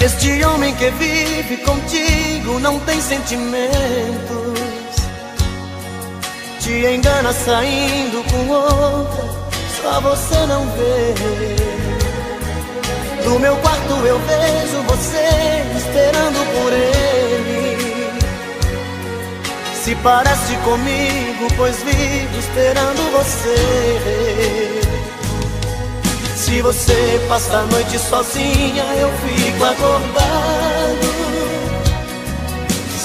Este homem que vive contigo não tem sentimentos, te engana saindo com outra, só você não vê. Do meu quarto eu vejo você esperando por ele. Se parece comigo, pois vivo esperando você. Se você passa a noite sozinha, eu fico acordado.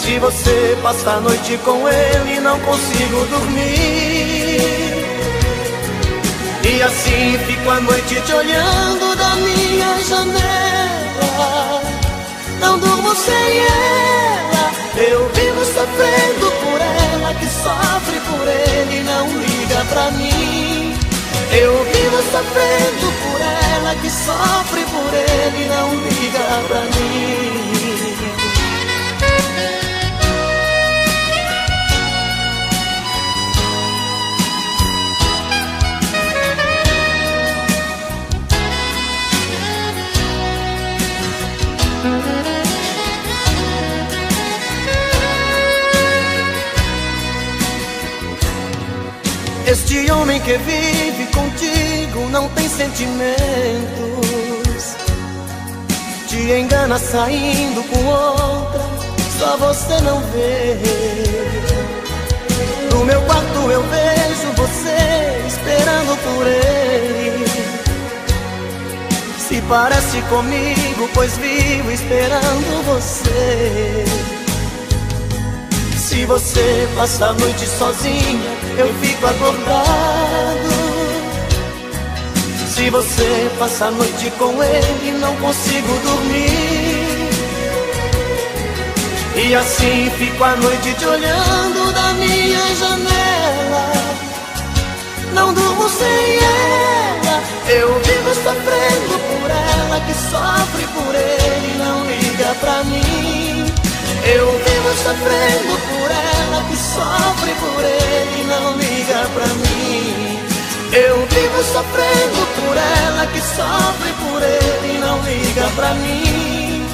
Se você passa a noite com ele, não consigo dormir. E assim fico a noite te olhando da minha janela. Não durmo sem ela, eu vivo sofrendo por ela, que sofre por ele e não liga pra mim. Eu vivo sofrendo por ela, que sofre por ele e não liga pra mim. Este homem que vive contigo não tem sentimentos, te engana saindo com outra, só você não vê. No meu quarto eu vejo você esperando por ele. Se parece comigo, pois vivo esperando você. Se você passa a noite sozinha, eu fico acordado. Se você passa a noite com ele, não consigo dormir. E assim fico a noite te olhando da minha janela. Não durmo sem ela, eu vivo sofrendo por ela, que sofre por ele e não liga pra mim. Eu vivo sofrendo por ela, que sofre por ele e não liga pra mim. Eu vivo sofrendo por ela, que sofre por ele e não liga pra mim.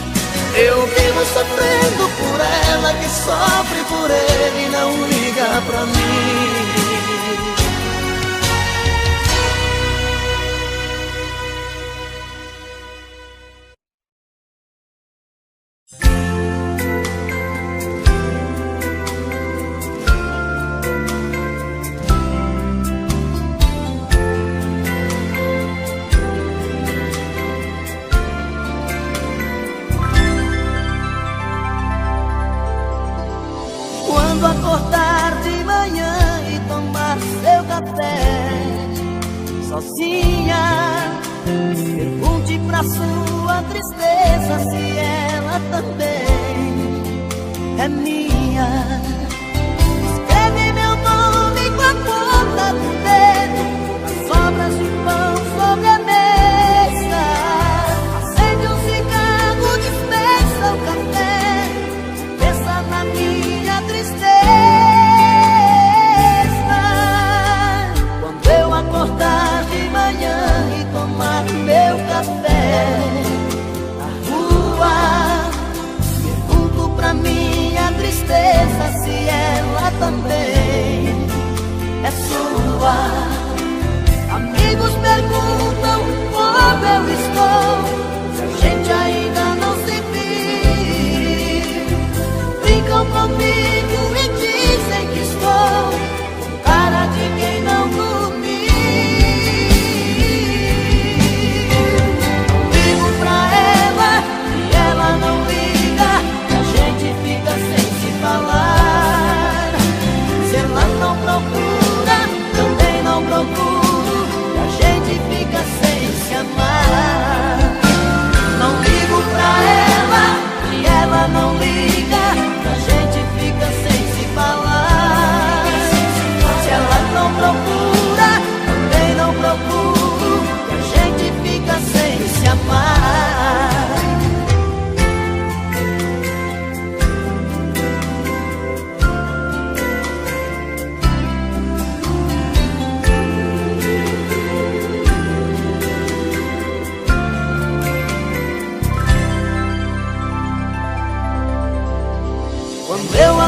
Eu vivo sofrendo por ela, que sofre por ele e não liga pra mim. Acordar de manhã e tomar seu café sozinha, pergunte pra sua tristeza se ela também é minha. Escreve meu nome com a ponta do dedo nas sobras de pão sobre a mesa. Acende um cigarro, dispensa o café, pensa na minha tristeza. Quando eu acordar de manhã e tomar meu café na rua, pergunto pra minha tristeza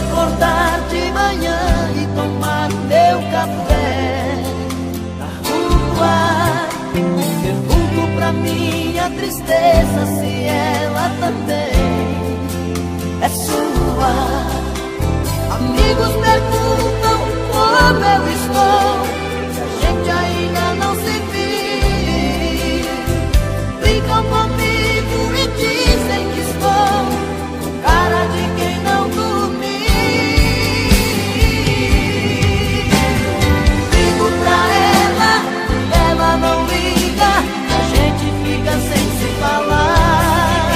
acordar de manhã e tomar meu café na rua. Pergunto pra minha tristeza se ela também é sua. Amigos perguntam como eu estou, se a gente ainda não se viu. Brincam comigo e dizem que estou com cara de quem não dormiu. Ligo pra ela e ela não liga, a gente fica sem se falar.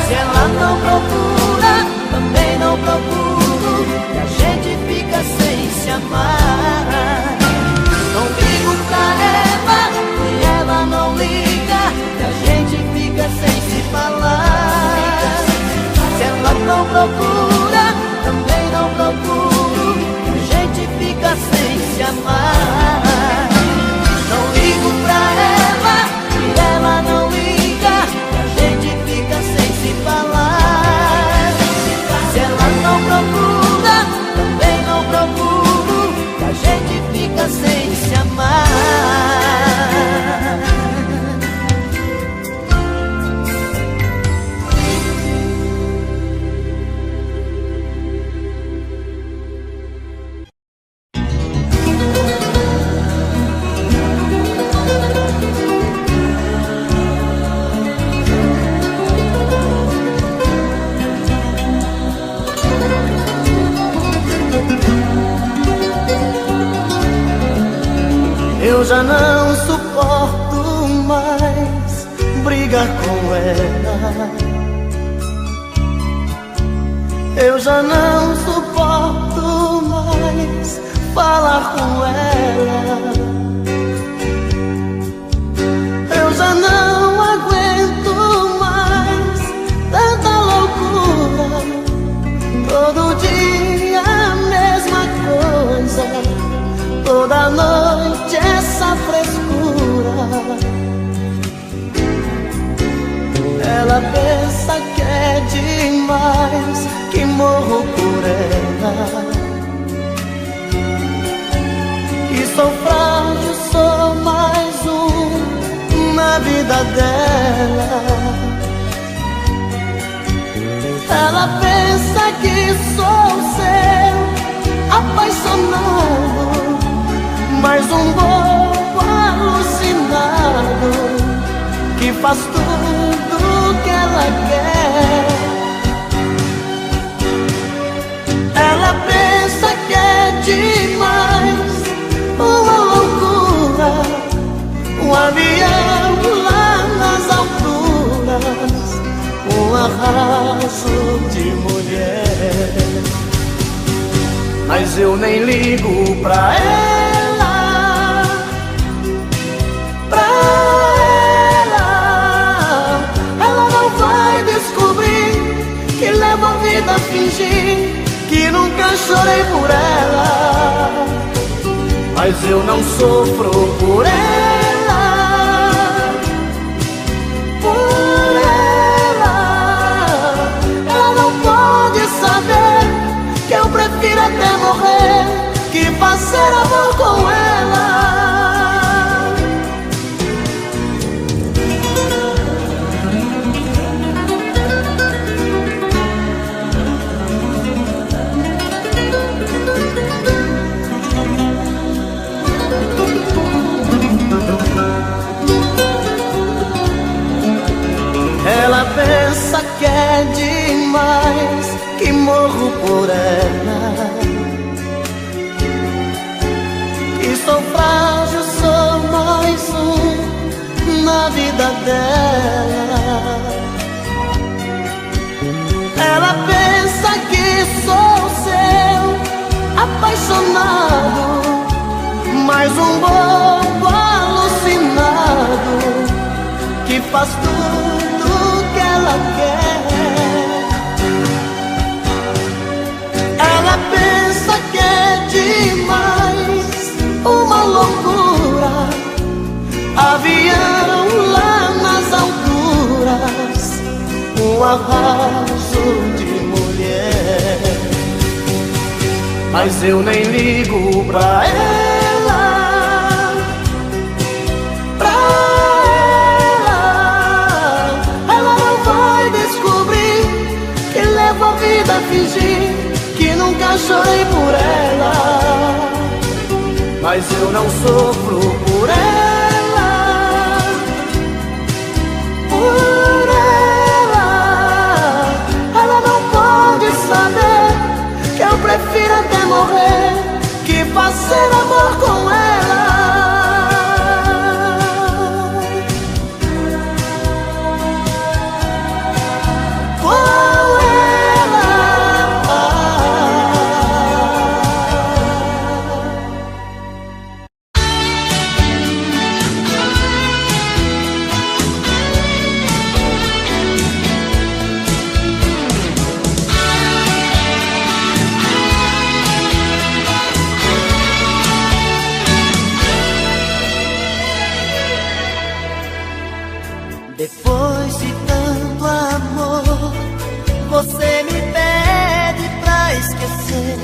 Se ela não procura, também não procuro, e a gente fica sem se amar. Não ligo pra ela e ela não liga, e a gente fica sem se falar. Se ela não procura, também não procuro, e a gente fica sem se amar. Não ligo pra ela e ela não liga, e a gente fica sem se falar. Se ela não procura, também não procuro, e a gente fica sem se amar. Eu já não suporto mais brigar com ela. Eu já não suporto mais falar com ela. Eu já não aguento mais tanta loucura. Todo dia a mesma coisa, toda noite essa frescura. Ela pensa que é demais, que morro por ela, que sou frágil, sou mais um na vida dela. Ela pensa que sou seu apaixonado, mais um bobo alucinado que faz tudo que ela quer. Ela pensa que é demais, uma loucura, um avião lá nas alturas, um arraso de mulher. Mas eu nem ligo pra ela, pra ela. Ela não vai descobrir que levo a vida a fingir que nunca chorei por ela. Mas eu não sofro por ela, por ela. Ela não pode saber que eu prefiro até morrer que fazer amor com ela. Ela pensa que é demais, que morro por ela, que sou frágil, sou mais um na vida dela. Ela pensa que sou seu apaixonado, mais um bobo alucinado que faz tudo que ela quer. Ela pensa que é demais, uma loucura, avião lá nas alturas, um arraso de mulher. mas eu nem ligo pra ela. Pra ela não vai descobrir que levo a vida a fingir que nunca chorei por ela. Mas eu não sofro por ela, por ela. Ela não pode saber que eu prefiro até morrer que fazer amor com ela. Depois de tanto amor, você me pede pra esquecer,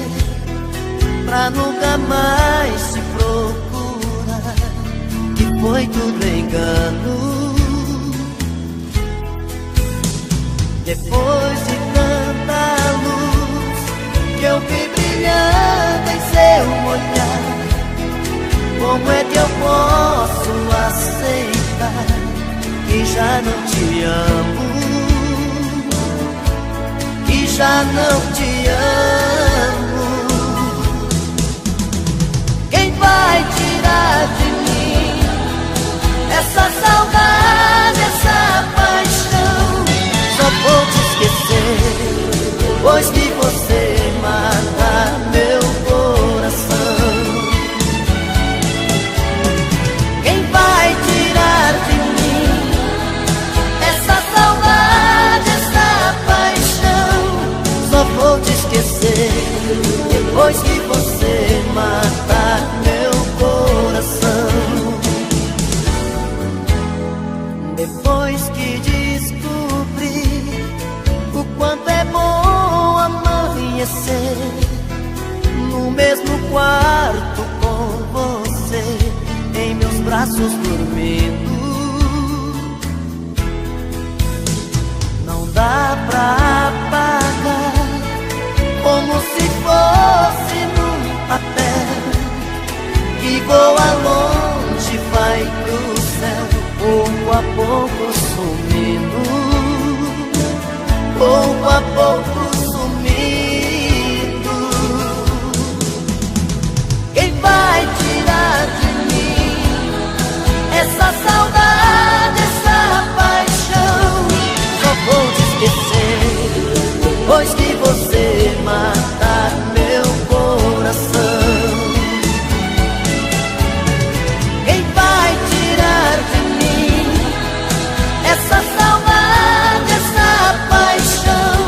pra nunca mais te procurar, que foi tudo engano. Depois de tanta luz que eu vi brilhando em seu olhar, como é que eu posso aceitar que já não te amo, que já não te amo? Quem vai tirar de mim essa saudade, essa paixão? Só vou te esquecer depois que você matar meu coração. Quem vai tirar de mim essa saudade, essa paixão? Só vou te esquecer depois que você matar meu coração. Depois que descobri o quanto é bom amanhecer no mesmo quarto com você, em meus braços dormindo, não dá pra apagar, como se fosse num papel que voa longe, vai pro céu, pouco a pouco sumindo, pouco a pouco sumindo. Quem vai tirar de mim essa saudade, essa paixão? Só vou te esquecer depois que você matar meu coração. Quem vai tirar de mim essa saudade, essa paixão?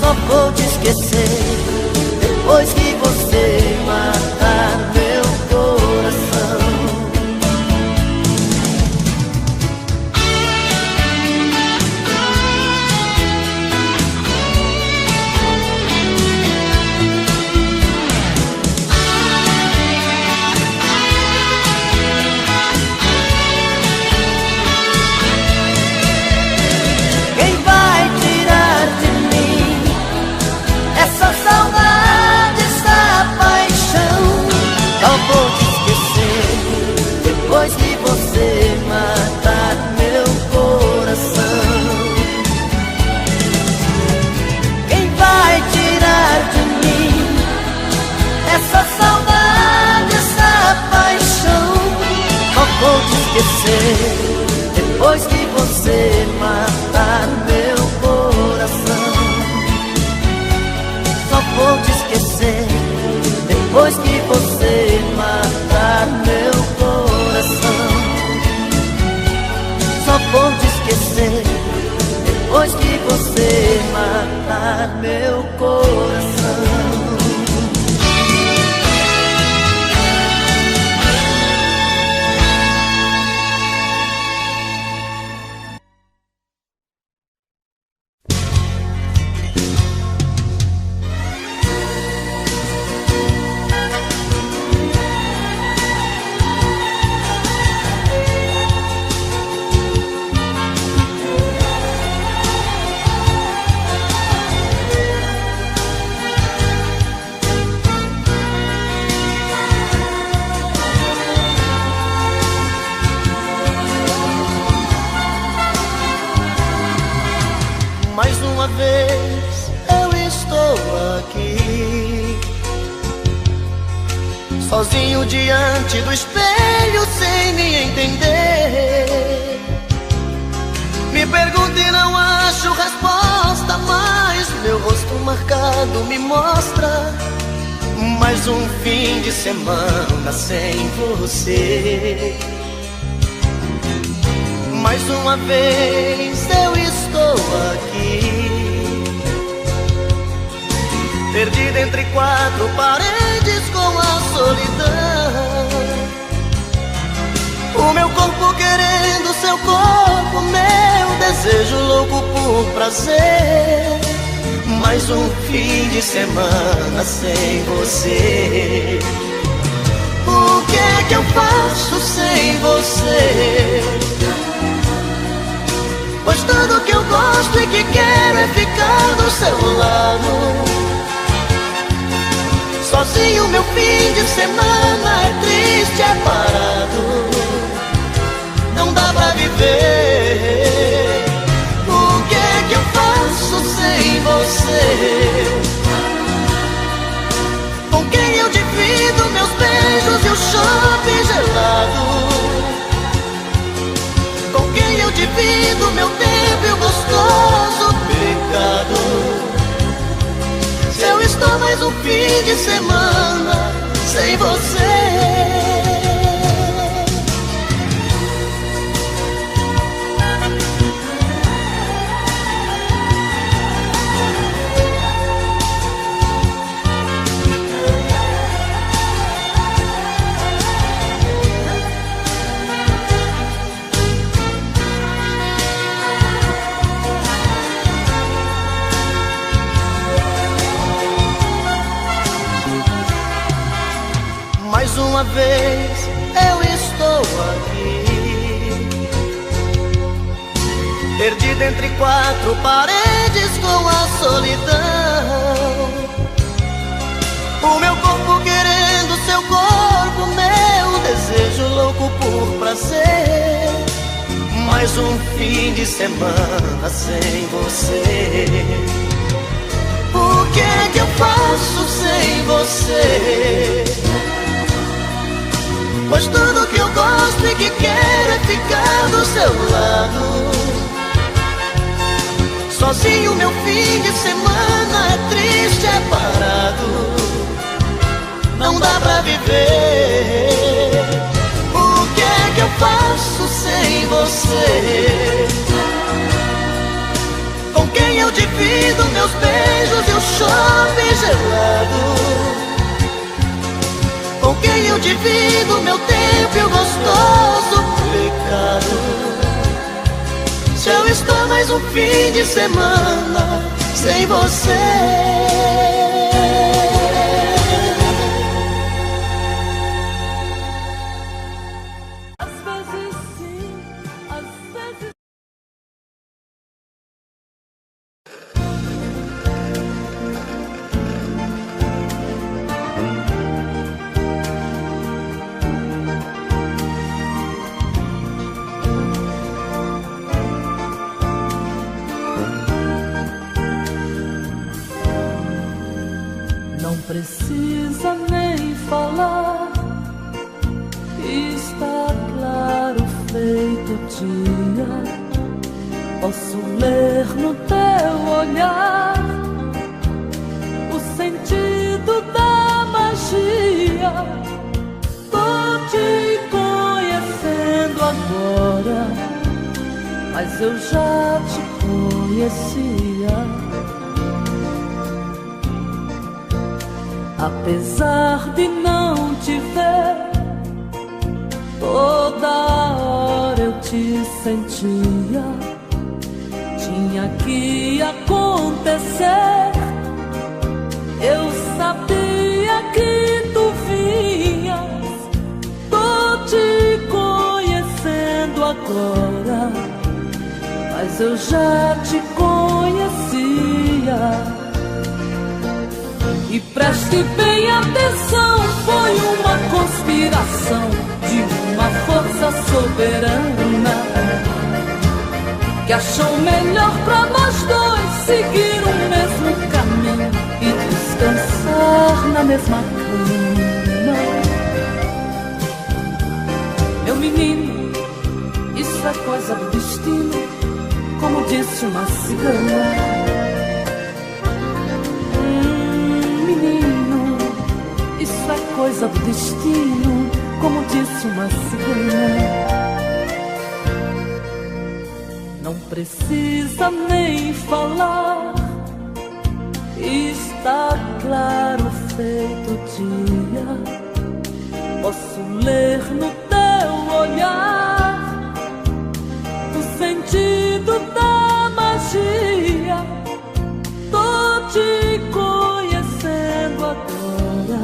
Só vou te esquecer depois que você matar meu coração. Quem vai tirar de mim essa saudade, essa paixão? Só vou te esquecer depois que você matar meu coração. Quem vai tirar de mim essa saudade, essa paixão? Só vou te esquecer depois que você matar meu coração. Só vou te esquecer depois que você matar meu coração. Só vou te esquecer depois que você matar meu coração. uma vez eu estou aqui, sozinho diante do espelho, sem me entender. Me pergunto e não acho resposta, mas meu rosto marcado me mostra mais um fim de semana sem você. Mais uma vez eu estou aqui, perdido entre quatro paredes com a solidão. O meu corpo querendo seu corpo, meu desejo louco por prazer. Mais um fim de semana sem você. O que é que eu faço sem você? Pois tudo que eu gosto e que quero é ficar do seu lado. Sozinho meu fim de semana é triste, é parado. Não dá pra viver. O que é que eu faço sem você? Com quem eu divido meus beijos e o shopping gelado? Com quem eu divido meu tempo e o gostoso pecado? Se eu estou mais um fim de semana sem você. Mais uma vez eu estou aqui, perdido entre quatro paredes com a solidão. O meu corpo querendo seu corpo, meu desejo louco por prazer. Mais um fim de semana sem você. O que é que eu faço sem você? Pois tudo que eu gosto e que quero é ficar do seu lado. Sozinho meu fim de semana é triste, é parado. Não dá pra viver. O que é que eu faço sem você? Com quem eu divido meus beijos e o shopping gelado? Com quem eu divido meu tempo e o gostoso pecado? Se eu estou mais um fim de semana sem você. Não precisa nem falar, está claro feito dia. Posso ler no teu olhar o sentido da magia. Tô te conhecendo agora, mas eu já te conhecia. Apesar de não te ver, toda hora eu te sentia. Tinha que acontecer. Eu sabia que tu vinhas. Tô te conhecendo agora, mas eu já te conhecia. E preste bem atenção, foi uma conspiração de uma força soberana que achou melhor pra nós dois se mesma cama. Meu menino, isso é coisa do destino, como disse uma cigana. Menino, isso é coisa do destino, como disse uma cigana. Não precisa nem falar, está claro feito dia. Posso ler no teu olhar o sentido da magia. Tô te conhecendo agora,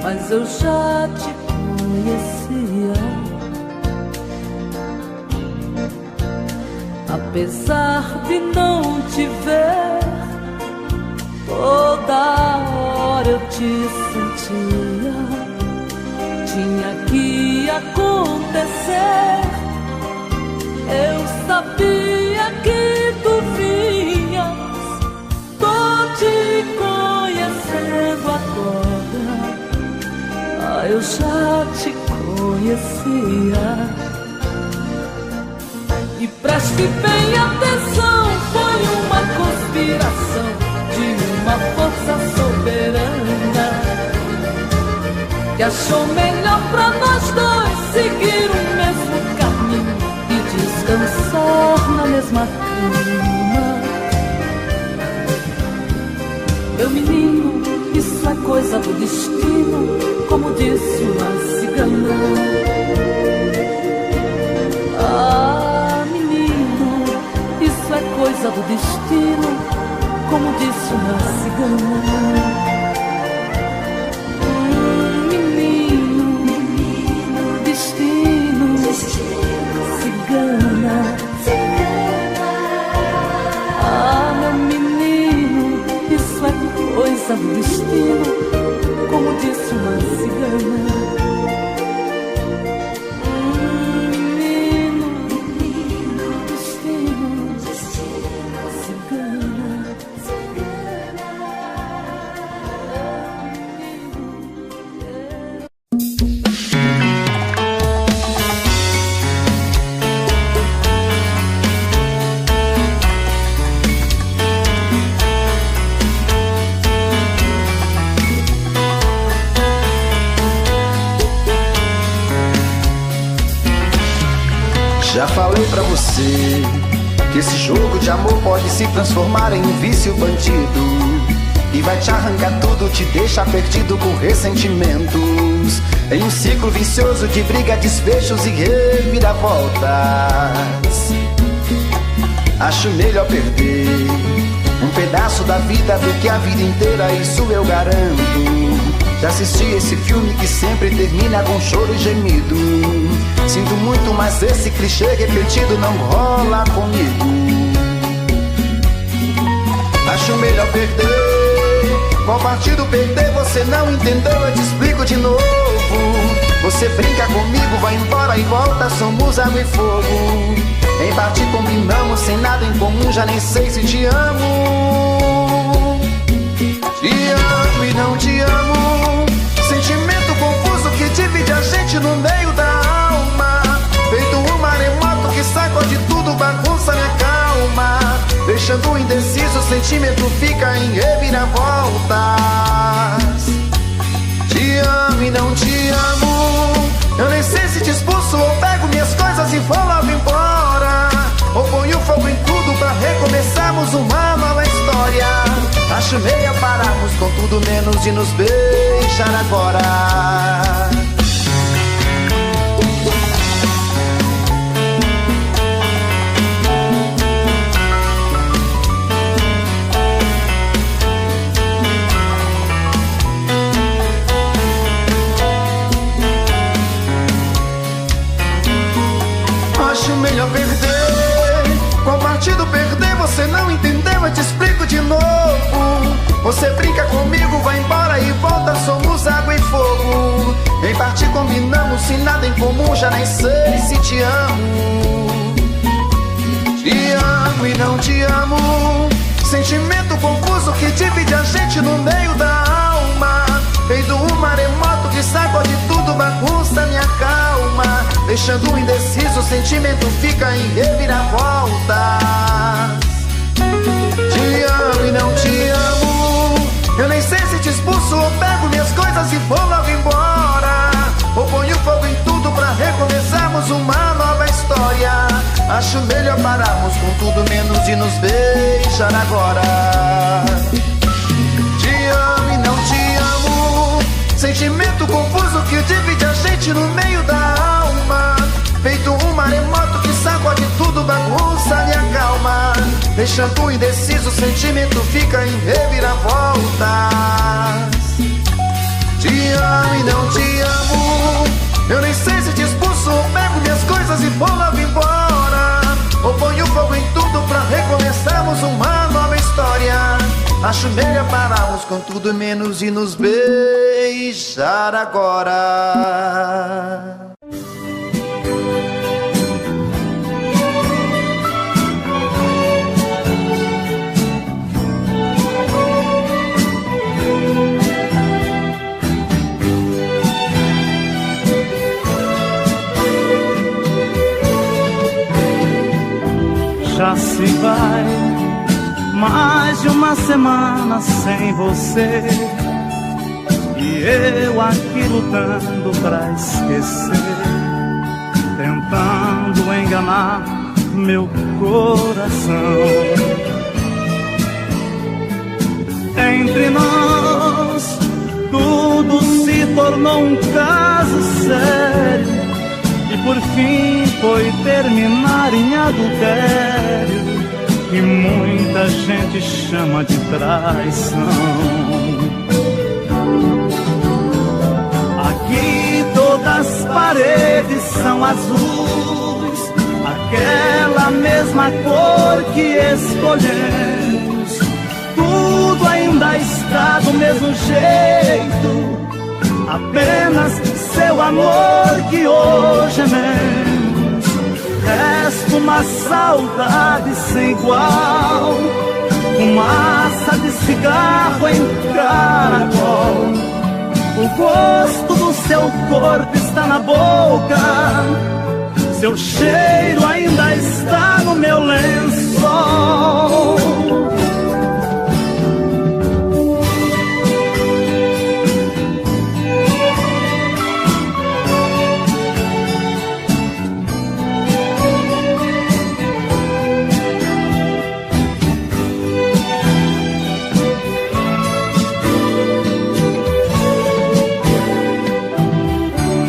mas eu já te conhecia. Apesar de não te ver, toda hora eu te sentia. Tinha que acontecer, eu sabia que tu vinhas. Tô te conhecendo agora, eu já te conhecia. E preste bem atenção, foi uma conspiração de uma força soberana que achou melhor pra nós dois seguir o mesmo caminho e descansar na mesma cama. Meu menino, isso é coisa do destino, como disse uma cigana. Isso é coisa do destino, como disse uma cigana. Menino, destino, cigana. Meu menino, isso é coisa do destino, como disse uma cigana. Já falei pra você que esse jogo de amor pode se transformar em um vício bandido e vai te arrancar tudo, te deixar perdido com ressentimentos, em um ciclo vicioso de briga, desfechos e reviravoltas. Acho melhor perder um pedaço da vida do que a vida inteira, isso eu garanto. Já assisti esse filme que sempre termina com choro e gemido. Sinto muito, mas esse clichê repetido não rola comigo. Acho melhor perder. Qual partido perder? Você não entendeu, eu te explico de novo. Você brinca comigo, vai embora e volta, somos água e fogo. Em parte combinamos, sem nada em comum, já nem sei se te amo. Te amo e não te amo, sentimento confuso que divide a gente no meio da alma. Feito um maremoto que sacode tudo, bagunça minha calma. Deixando indeciso, o sentimento fica em reviravoltas. Te amo e não te amo, eu nem sei se te expulso ou pego minhas coisas e vou logo embora, ou ponho fogo em tudo pra recomeçarmos uma nova história. Acho melhor pararmos com tudo menos de nos beijar agora. Acho melhor perder. Qual partido perder? Você não entendeu, eu te explico de novo. Você brinca comigo, vai embora e volta, somos água e fogo. Em parte combinamos, sem nada em comum, já nem sei se te amo. Te amo e não te amo, sentimento confuso que divide a gente no meio da alma. deixando indeciso, o sentimento fica em reviravoltas. Te amo e não te amo, eu nem sei se te expulso ou pego minhas coisas e vou logo embora, ou ponho fogo em tudo pra recomeçarmos uma nova história. Acho melhor pararmos com tudo menos de nos beijar agora. Te amo e não te amo, sentimento confuso que divide a gente no meio da alma, feito um maremoto que sacode tudo, bagunça e acalma, deixando indeciso, o sentimento fica em reviravoltas. Te amo e não te amo, eu nem sei se te expulso ou pego minhas coisas e vou logo embora, ou ponho fogo em tudo pra recomeçarmos uma nova história. Acho melhor pararmos com tudo menos e nos beijar agora. Já se vai mais de uma semana sem você, e eu aqui lutando pra esquecer, tentando enganar meu coração. Entre nós tudo se tornou um caso sério, e por fim foi terminar em adultério, que muita gente chama de traição. Aqui todas as paredes são azuis, aquela mesma cor que escolhemos. Tudo ainda está do mesmo jeito, apenas seu amor que hoje é menos. Resta uma saudade sem igual, fumaça de cigarro em caracol. O gosto do seu corpo está na boca, seu cheiro ainda está no meu lençol.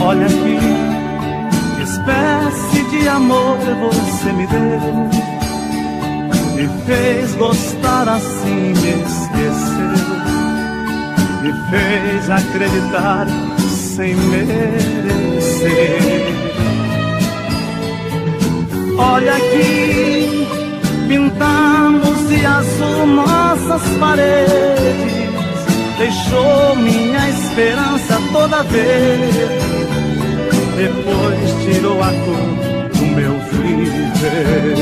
Olha aqui, que espécie de amor você me deu, me fez gostar assim, me esqueceu, me fez acreditar sem merecer. Olha aqui, pintamos de azul nossas paredes, deixou minha esperança toda vez, depois tirou a cor do meu viver.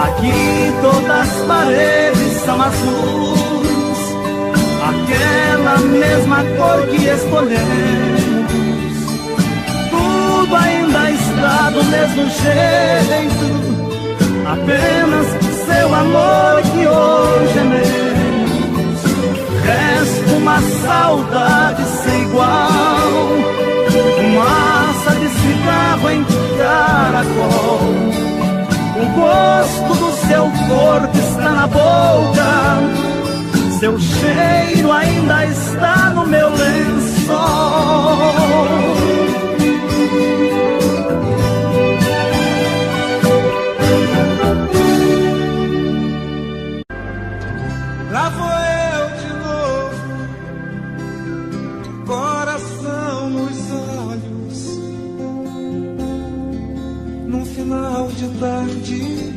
Aqui todas as paredes são azuis, aquela mesma cor que escolhemos. Tudo ainda está do mesmo jeito, apenas seu amor que hoje é menos. Resta uma saudade sem igual, fumaça de cigarro em caracol. O gosto do seu corpo está na boca, seu cheiro ainda está no meu lençol. Lá vou eu de novo, coração nos olhos, num final de tarde,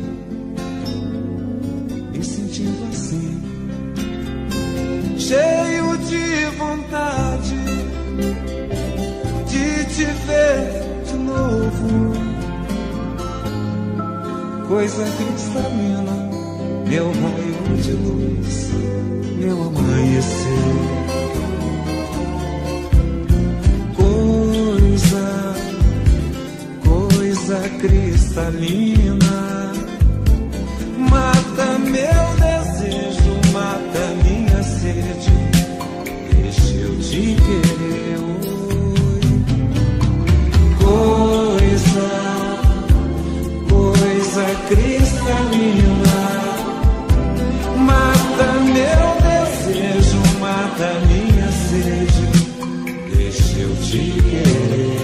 me sentindo assim, cheio de vontade de te ver de novo. Coisa cristalina, meu raio de luz, meu amanhecer. cristalina, mata meu desejo, mata minha sede, deixa eu te querer. Coisa cristalina, mata meu desejo, mata minha sede, deixa eu te querer.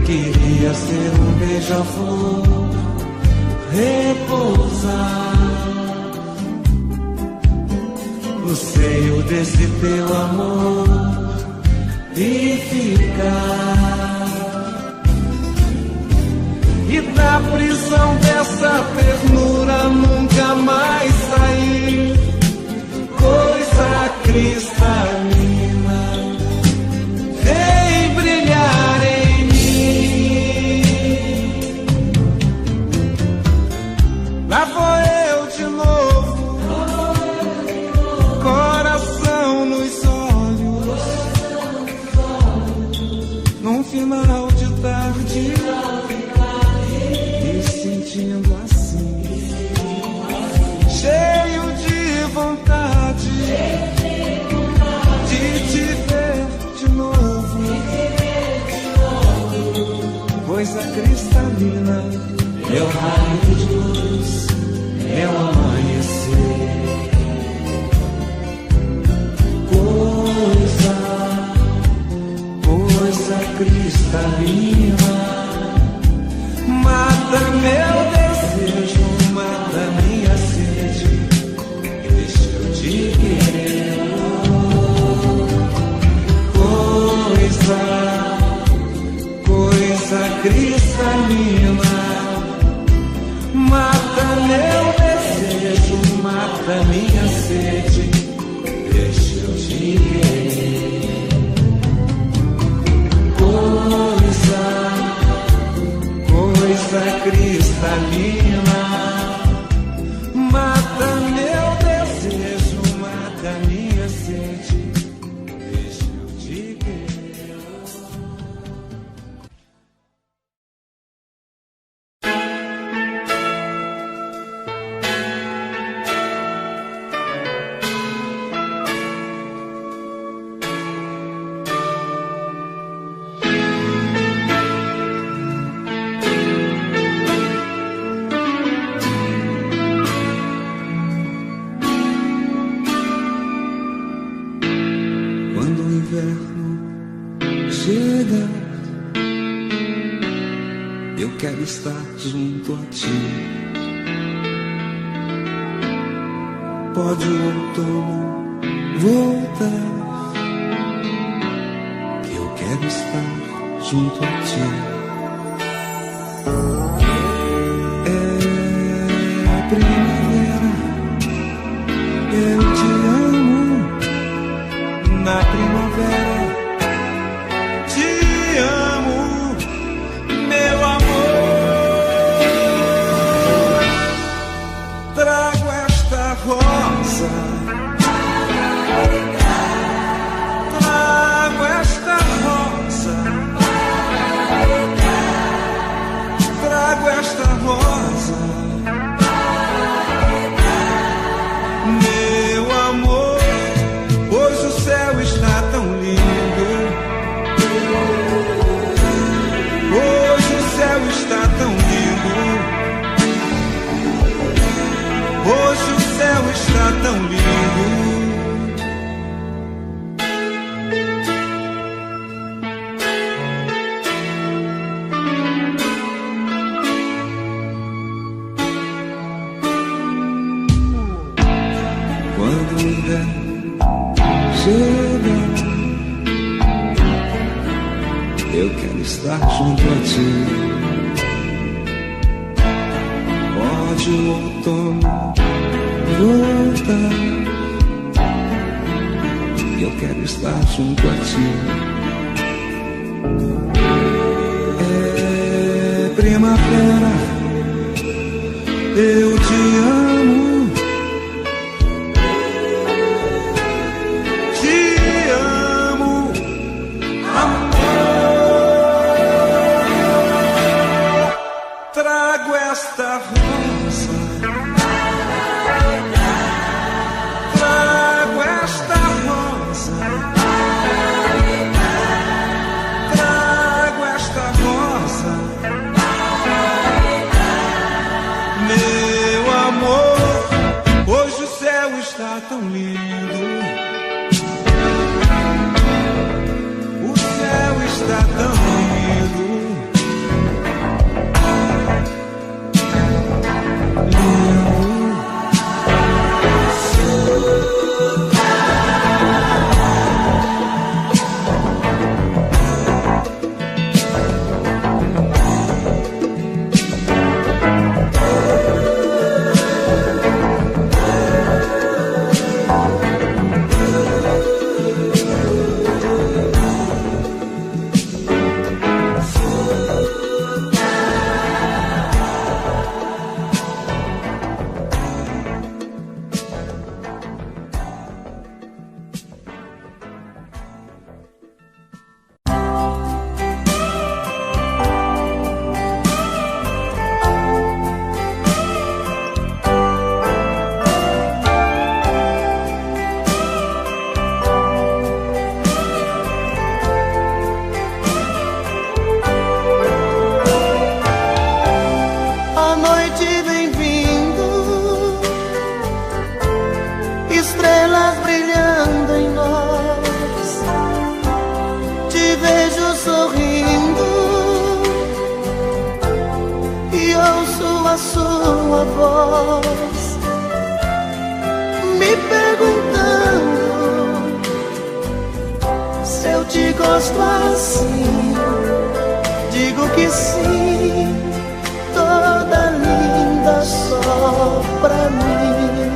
Queria ser um beija-flor, repousar no seio desse teu amor e ficar. E da prisão dessa ternura nunca mais sair. Coisa cristalina, vem brilhar em mim. Lá vou eu de novo, coração nos olhos, num final de tarde, sentindo assim, cheio de vontade de te ver de novo. Coisa cristalina, meu raio de luz, meu amanhecer. Coisa cristalina, mata meu desejo, mata minha sede, deixa eu te querer. Coisa cristalina, mata meu desejo, mata minha sede, deixa eu te querer. Coisa cristalina, mata meu desejo, mata minha sede, deixa eu te querer. Eu quero estar junto a ti. Pode o outono voltar, que eu quero estar junto a ti. É primavera, eu te amo. Na primavera te amo, meu amor. Trago esta rosa, trago esta rosa, trago esta rosa, meu amor. Hoje o céu está tão lindo, hoje o céu está tão lindo, hoje o céu está tão lindo. Quando o inverno chega, eu quero estar junto a ti. Pode o outono voltar, eu quero estar junto a ti. É primavera, eu te amo. Te amo, amor. rosa. Trago esta rosa. Trago esta rosa. Meu amor, hoje o céu está tão lindo. O céu está tão lindo. Sua voz me perguntando se eu te gosto assim. Digo que sim, toda linda só pra mim.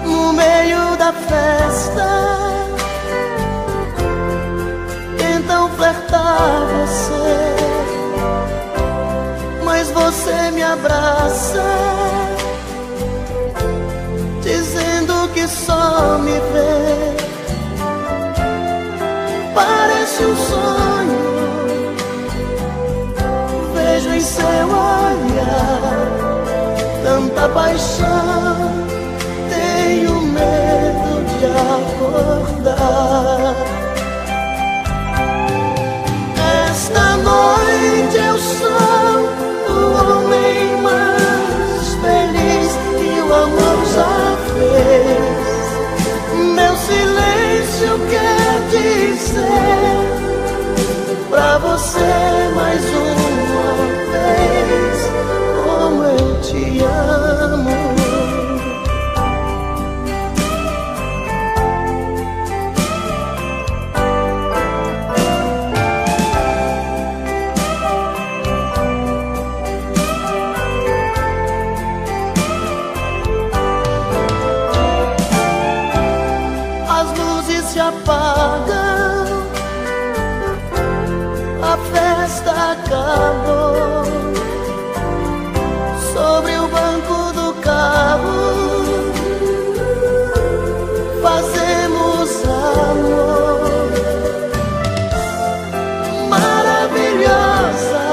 No meio da festa flertar você, mas você me abraça, dizendo que só me vê. Parece um sonho, vejo em seu olhar tanta paixão, tenho medo de acordar. Esta noite eu sou o homem mais feliz que o amor já fez. Meu silêncio quer dizer pra você mais uma vez como eu te amo. Apagam, a festa acabou. Sobre o banco do carro fazemos amor. Maravilhosa,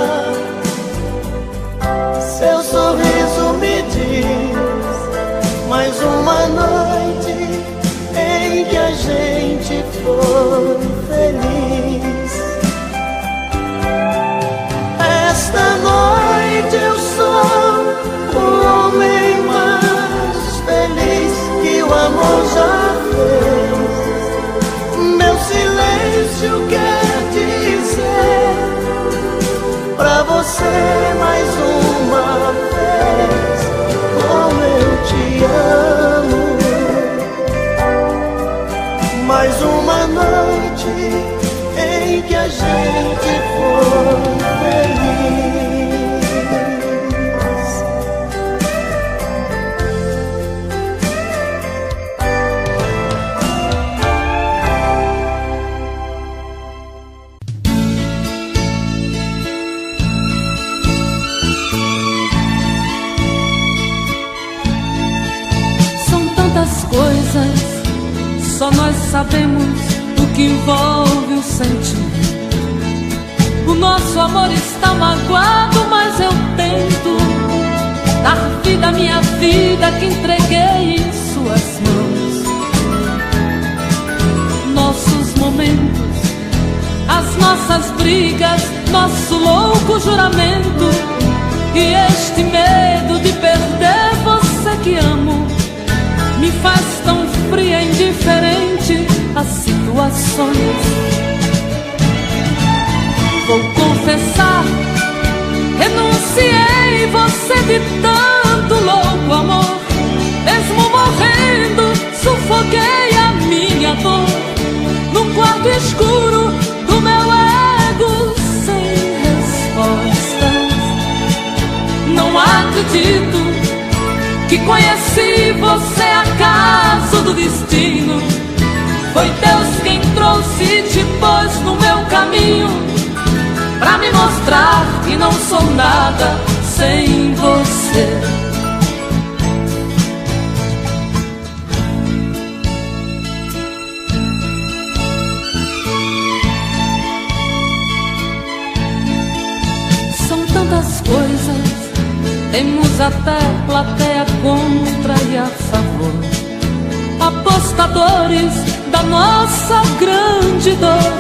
seu sorriso me diz mais uma noite em que a gente foi feliz. Esta noite eu sou o homem mais feliz que o amor já fez. Meu silêncio quer dizer pra você mais uma vez como eu te amo. Mais uma noite em que a gente foi feliz. São tantas coisas, só nós sabemos que envolve o sentimento. O nosso amor está magoado, mas eu tento dar vida à minha vida que entreguei em suas mãos. Nossos momentos, as nossas brigas, nosso louco juramento e este medo de perder você que amo me faz tão fria e indiferente às situações. Vou confessar, renunciei você de tanto louco amor. Mesmo morrendo, sufoquei a minha dor num quarto escuro do meu ego sem respostas. Não acredito que conheci você acaso do destino. Foi Deus quem trouxe e te pôs no meu caminho pra me mostrar que não sou nada sem você. São tantas coisas, temos até plateia contra e a favor, apostadores da nossa grande dor.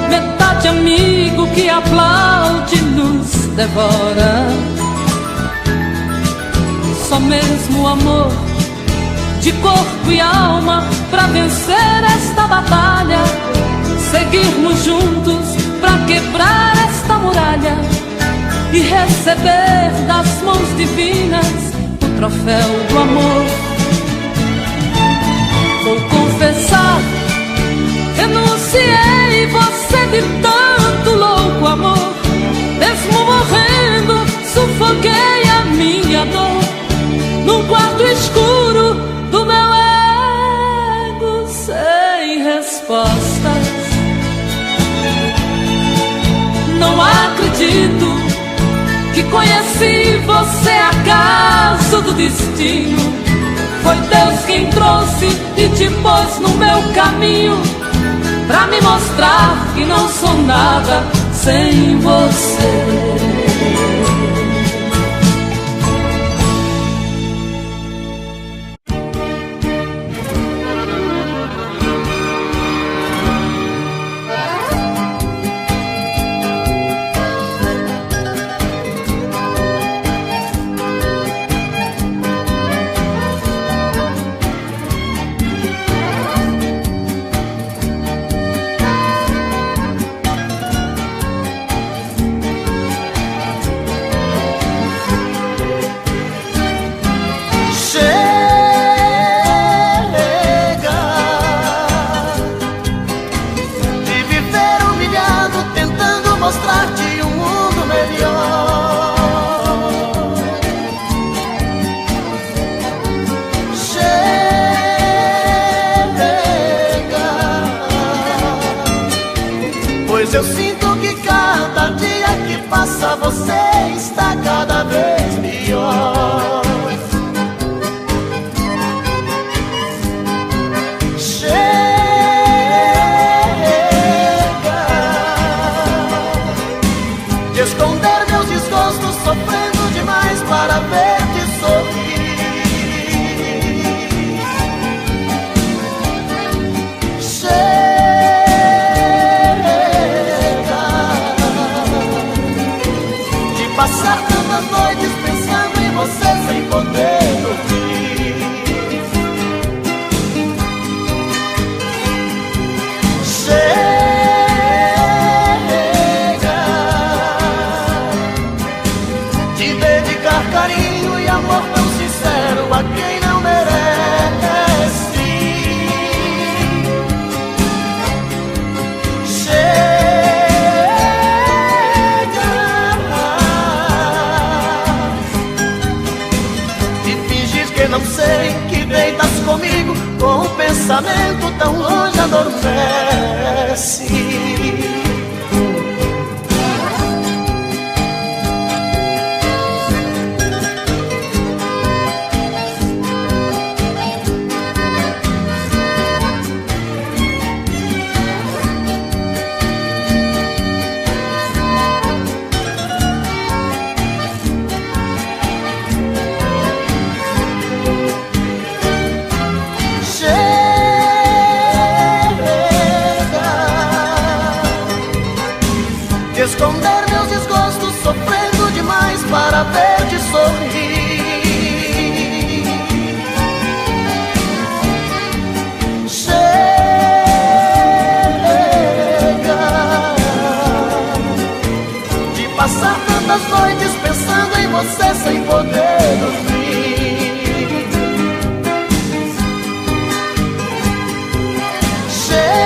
Metade amigo que aplaude nos devora. Só mesmo amor de corpo e alma pra vencer esta batalha. Seguirmos juntos pra quebrar esta muralha e receber das mãos divinas o troféu do amor. Vou confessar, renunciei você de tanto louco amor. Mesmo morrendo, sufoquei a minha dor num quarto escuro do meu ego sem respostas. Não acredito que conheci você acaso do destino. Foi Deus quem trouxe e te pôs no meu caminho pra me mostrar que não sou nada sem você. Eu sinto que cada dia que passa você está cada vez pior. Chega de esconder meus desgostos, sofrendo demais para ver-te sorrir. Passar tantas noites pensando em você sem poder dormir. Chega de dedicar carinho e amor tão sincero a quem não merece. Não sei que deitas comigo com um pensamento tão longe adormece. sem poder dormir. Chega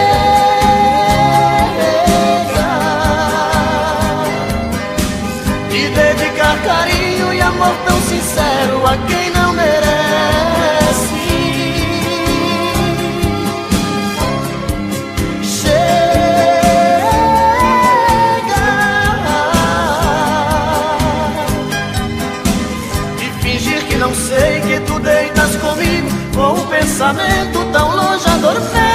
de dedicar carinho e amor tão sincero a quem não merece. Não sei que tu deitas comigo, com um pensamento tão longe adormece.